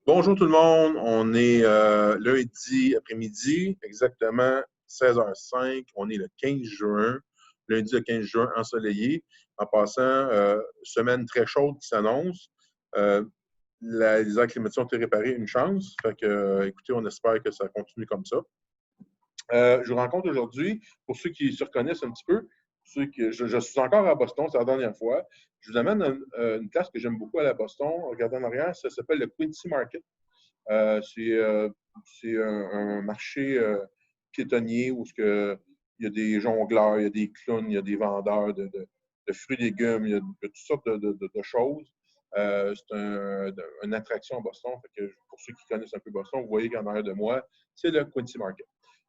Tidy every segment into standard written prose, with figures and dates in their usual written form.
Bonjour tout le monde, on est lundi après-midi, exactement 16h05. On est le 15 juin, lundi le 15 juin ensoleillé. En passant, semaine très chaude qui s'annonce. Les airs climatiques ont été réparés, une chance. Fait que, écoutez, on espère que ça continue comme ça. Je vous rencontre aujourd'hui, pour ceux qui se reconnaissent un petit peu, je suis encore à Boston, c'est la dernière fois. Je vous amène une place que j'aime beaucoup à la Boston. Regardez en arrière, ça s'appelle le Quincy Market. C'est un marché piétonnier où il y a des jongleurs, il y a des clowns, il y a des vendeurs de fruits et légumes, il y a toutes sortes de choses. C'est une attraction à Boston. Fait que pour ceux qui connaissent un peu Boston, vous voyez qu'en arrière de moi, c'est le Quincy Market.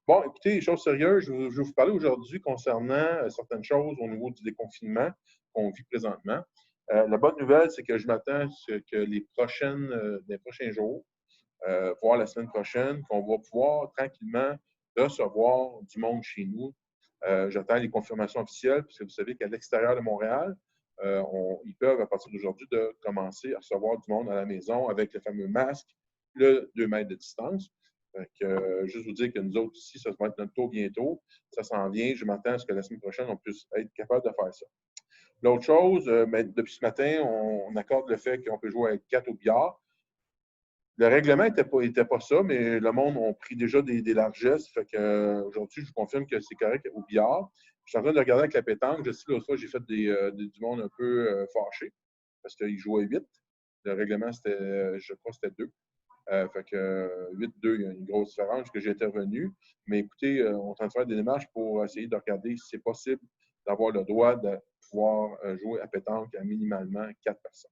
Bon, écoutez, choses sérieuses, je vais vous parler aujourd'hui concernant certaines choses au niveau du déconfinement qu'on vit présentement. La bonne nouvelle, c'est que je m'attends que les prochains jours, voire la semaine prochaine, qu'on va pouvoir tranquillement recevoir du monde chez nous. J'attends les confirmations officielles, parce que vous savez qu'à l'extérieur de Montréal, ils peuvent, à partir d'aujourd'hui, de commencer à recevoir du monde à la maison avec le fameux masque, le 2 mètres de distance. Juste vous dire que nous autres ici, ça va être notre tour bientôt. Ça s'en vient. Je m'attends à ce que la semaine prochaine, on puisse être capable de faire ça. L'autre chose, depuis ce matin, on accorde le fait qu'on peut jouer avec 4 au billard. Le règlement n'était pas ça, mais le monde a pris déjà des largesses. Fait que, aujourd'hui, je vous confirme que c'est correct au billard. Je suis en train de regarder avec la pétanque. Je sais, l'autre fois, j'ai fait du monde un peu fâché parce qu'ils jouaient 8. Le règlement, je crois que c'était 2. Fait que 8-2, il y a une grosse différence que j'ai intervenu. Mais écoutez, on est en train de faire des démarches pour essayer de regarder si c'est possible d'avoir le droit de pouvoir jouer à pétanque à minimalement 4 personnes.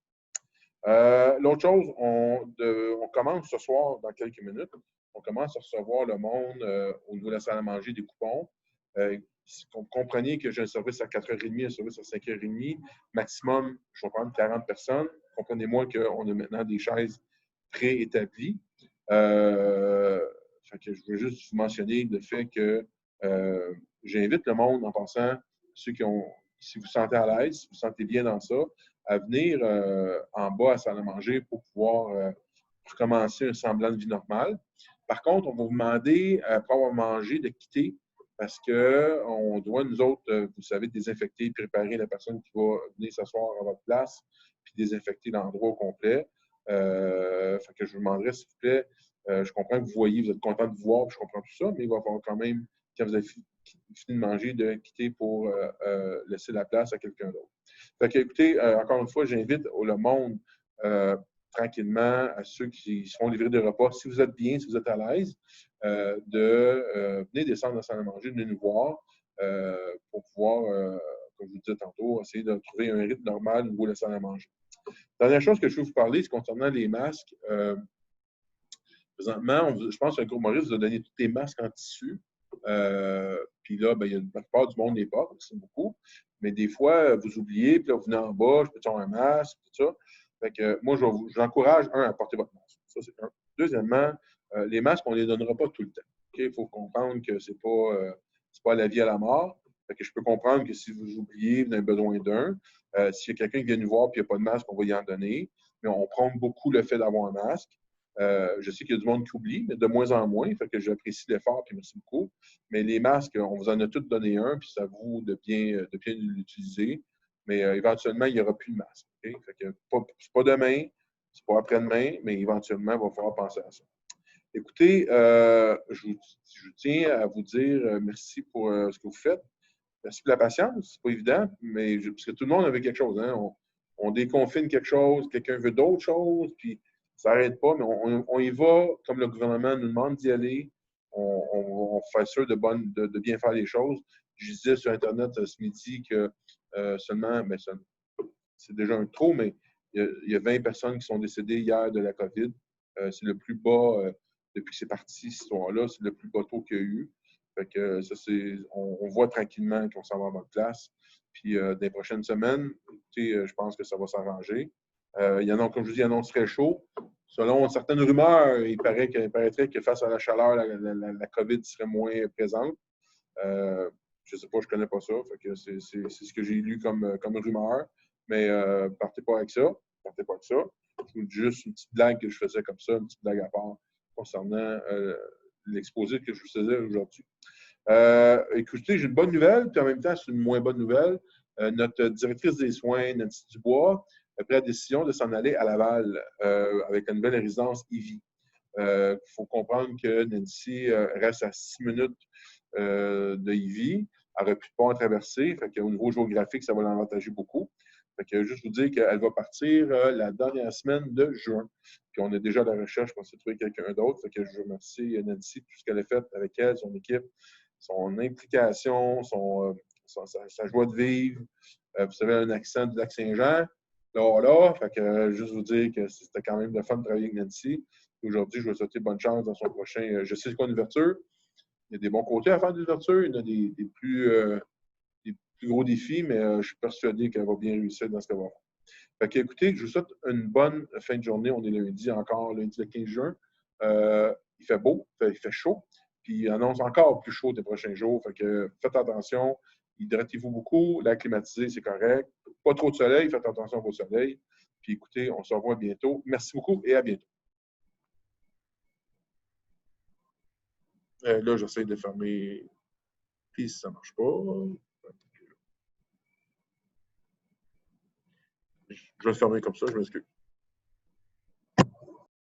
L'autre chose, on commence ce soir, dans quelques minutes, on commence à recevoir le monde au niveau de la salle à manger des coupons. Vous compreniez que j'ai un service à 4h30, un service à 5h30. Maximum, je vais prendre 40 personnes. Comprenez-moi qu'on a maintenant des chaises préétablies. Fait que je veux juste vous mentionner le fait que j'invite le monde en passant, si vous vous sentez à l'aise, si vous vous sentez bien dans ça, à venir en bas à la salle à manger pour pouvoir recommencer un semblant de vie normale. Par contre, on va vous demander, après avoir mangé, de quitter parce qu'on doit, nous autres, vous savez, désinfecter, préparer la personne qui va venir s'asseoir à votre place, puis désinfecter l'endroit au complet. Fait que je vous demanderai, s'il vous plaît, je comprends que vous voyez, vous êtes content de vous voir, puis je comprends tout ça, mais il va falloir quand même, quand vous avez fini de manger, de quitter pour laisser la place à quelqu'un d'autre. Fait que, écoutez, encore une fois, j'invite le monde tranquillement à ceux qui se font livrer des repas, si vous êtes bien, si vous êtes à l'aise, de venir descendre dans la salle à manger, de nous voir pour pouvoir, comme je vous disais tantôt, essayer de trouver un rythme normal au niveau de la salle à manger. Dernière chose que je veux vous parler, c'est concernant les masques. Présentement, je pense qu'un groupe Maurice vous a donné tous les masques en tissu. Puis là, ben, la plupart du monde n'est pas, c'est beaucoup. Mais des fois, vous oubliez, puis là, vous venez en bas, je peux avoir un masque, tout ça. Fait que moi, j'encourage, à porter votre masque. Ça, c'est un. Deuxièmement, les masques, on ne les donnera pas tout le temps. Il faut comprendre que ce n'est pas la vie à la mort. Fait que je peux comprendre que si vous oubliez, vous avez besoin d'un. S'il y a quelqu'un qui vient nous voir et il n'y a pas de masque, on va y en donner. Mais on prend beaucoup le fait d'avoir un masque. Je sais qu'il y a du monde qui oublie, mais de moins en moins. Fait que j'apprécie l'effort et merci beaucoup. Mais les masques, on vous en a tous donné un, puis c'est à vous de bien l'utiliser. Mais éventuellement, il n'y aura plus de masque. Okay? Fait que c'est pas demain, c'est pas après-demain, mais éventuellement, il va falloir penser à ça. Écoutez, je tiens à vous dire merci pour ce que vous faites. Merci pour la patience. C'est pas évident, mais parce que tout le monde avait quelque chose. Hein? On déconfine quelque chose, quelqu'un veut d'autres choses, puis ça n'arrête pas, mais on y va comme le gouvernement nous demande d'y aller. On fait sûr de bien faire les choses. Je disais sur Internet ce midi que seulement, c'est déjà un trop, mais il y a 20 personnes qui sont décédées hier de la COVID. C'est le plus bas depuis que c'est parti, cette histoire-là. C'est le plus bas taux qu'il y a eu. Fait que ça, on voit tranquillement qu'on s'en va en bonne place. Puis, dans les prochaines semaines, écoutez, je pense que ça va s'arranger. Il y en a, comme je vous dis, il annonce très chaud. Selon certaines rumeurs, il paraîtrait que face à la chaleur, la COVID serait moins présente. Je ne sais pas, je ne connais pas ça. Fait que c'est ce que j'ai lu comme rumeur. Mais partez pas avec ça. Partez pas avec ça. Je trouve juste une petite blague que je faisais comme ça, une petite blague à part concernant l'exposé que je vous faisais aujourd'hui. Écoutez, j'ai une bonne nouvelle, puis en même temps, c'est une moins bonne nouvelle. Notre directrice des soins, Nancy Dubois, a pris la décision de s'en aller à Laval avec une nouvelle résidence IVI. Il faut comprendre que Nancy reste à 6 minutes de IVI. Elle n'aurait plus de pont à traverser. Fait qu'au niveau géographique, ça va l'avantager beaucoup. Fait que juste vous dire qu'elle va partir la dernière semaine de juin. Puis on est déjà à la recherche pour essayer de trouver quelqu'un d'autre. Fait que je remercie Nancy pour tout ce qu'elle a fait avec elle, son équipe, son implication, sa joie de vivre. Vous savez, un accent du Lac-Saint-Jean. Là, fait que juste vous dire que c'était quand même le fun de travailler avec Nancy. Aujourd'hui, je vais vous souhaiter bonne chance dans son prochain. Je sais c'est quoi une ouverture. Il y a des bons côtés à faire des ouvertures. Il y en a des plus gros défis, mais je suis persuadé qu'elle va bien réussir dans ce qu'elle va faire. Fait que, écoutez, je vous souhaite une bonne fin de journée. On est lundi encore, lundi le 15 juin. Il fait beau, il fait chaud. Puis il annonce encore plus chaud des prochains jours. Fait que faites attention. Hydratez-vous beaucoup. L'air climatisé, c'est correct. Pas trop de soleil. Faites attention au soleil. Puis écoutez, on se revoit bientôt. Merci beaucoup et à bientôt. Là, j'essaie de fermer. Puis si ça ne marche pas. Je vais le fermer comme ça, je m'excuse.